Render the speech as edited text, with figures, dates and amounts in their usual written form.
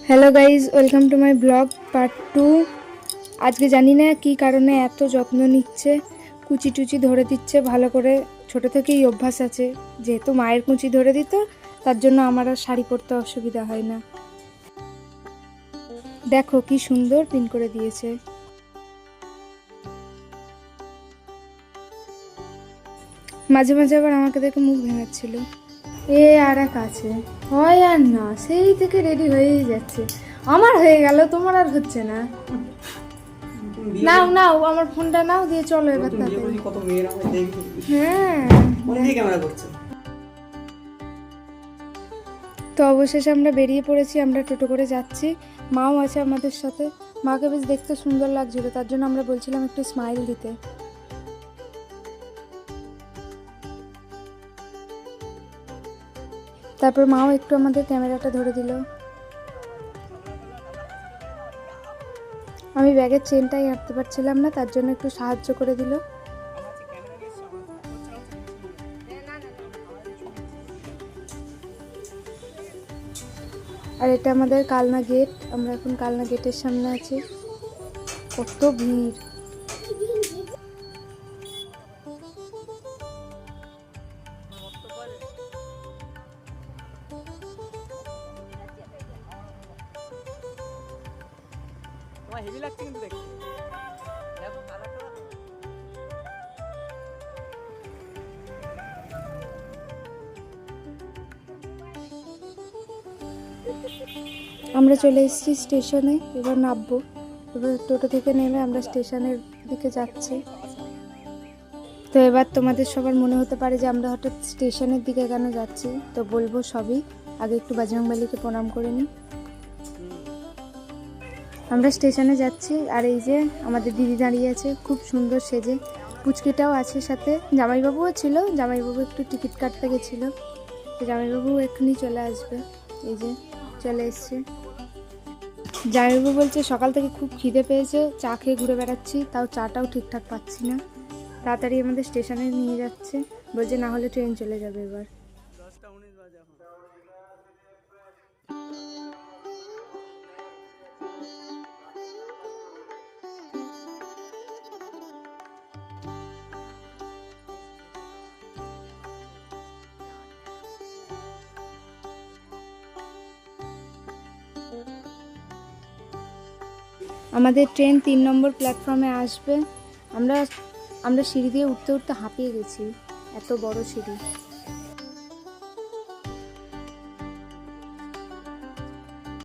Hello guys, welcome to my blog part 2। আজকে জানি না কী কারণে এত যত্ন নিচ্ছে, কুচি টুচি ধরে দিচ্ছে ভালো করে। ছোট থেকেই অভ্যাস আছে, যেহেতু মায়ের কুচি ধরে দিত, তার জন্য আমার আর শাড়ি পরতে অসুবিধা হয় না। দেখো কি সুন্দর পিন করে দিয়েছে। মাঝে মাঝে আবার আমাকে দেখে মুখ ভেঙাচ্ছিল। আর এক আছে, হয় আর না, সেই থেকে রেডি হয়েই যাচ্ছে। আমার হয়ে গেল, তোমার আর হচ্ছে না। নাও নাও, আমার ফোনটা নাও, দিয়ে চলো এবার তাড়াতাড়ি। কত মেয়েরা হয় দেখি। হ্যাঁ, কোন দিকে ক্যামেরা করছে? তো অবশেষে আমরা বেরিয়ে পড়েছি, আমরা টোটো করে যাচ্ছি। মাও আছে আমাদের সাথে। মাকে বেশ দেখতে সুন্দর লাগছিল, তার জন্য আমরা বলছিলাম একটু স্মাইল দিতে। তারপর মাও একটু আমাদের ক্যামেরাটা ধরে দিল। আমি ব্যাগের চেনটাই আঁটতে পারছিলাম না, তার জন্য একটু সাহায্য করে দিল। আর এটা আমাদের কালনা গেট। আমরা এখন কালনা গেটের সামনে আছি। কত ভিড়! হেভি লাগছে কিন্তু দেখতে। আমরা চলে এসেছি স্টেশনে, এবার নামবো। এবার টোটো থেকে নেমে আমরা স্টেশনের দিকে যাচ্ছি। তো এবার তোমাদের সবার মনে হতে পারে যে আমরা হঠাৎ স্টেশনের দিকে কেন যাচ্ছি, তো বলবো সবই। আগে একটু বজরংবলীকে প্রণাম করে নিই। আমরা স্টেশনে যাচ্ছি, আর এই যে আমাদের দিদি দাঁড়িয়ে আছে খুব সুন্দর সেজে। পুচকিটাও আছে সাথে, জামাইবাবুও ছিল। জামাইবাবু একটু টিকিট কাটতে গেছিলো, তো জামাইবাবু এক্ষুনি চলে আসবে। এই যে চলে এসছে। জামাইবাবু বলছে সকাল থেকে খুব খিদে পেয়েছে, চা খেয়ে ঘুরে বেড়াচ্ছি, তাও চাটাও ঠিকঠাক পাচ্ছি না। তাড়াতাড়ি আমাদের স্টেশনে নিয়ে যাচ্ছে, বলছে না হলে ট্রেন চলে যাবে এবার। আমাদের ট্রেন 3 নম্বর প্ল্যাটফর্মে আসবে। আমরা সিঁড়ি দিয়ে উঠতে উঠতে হাঁপিয়ে গেছি, এত বড় সিঁড়ি।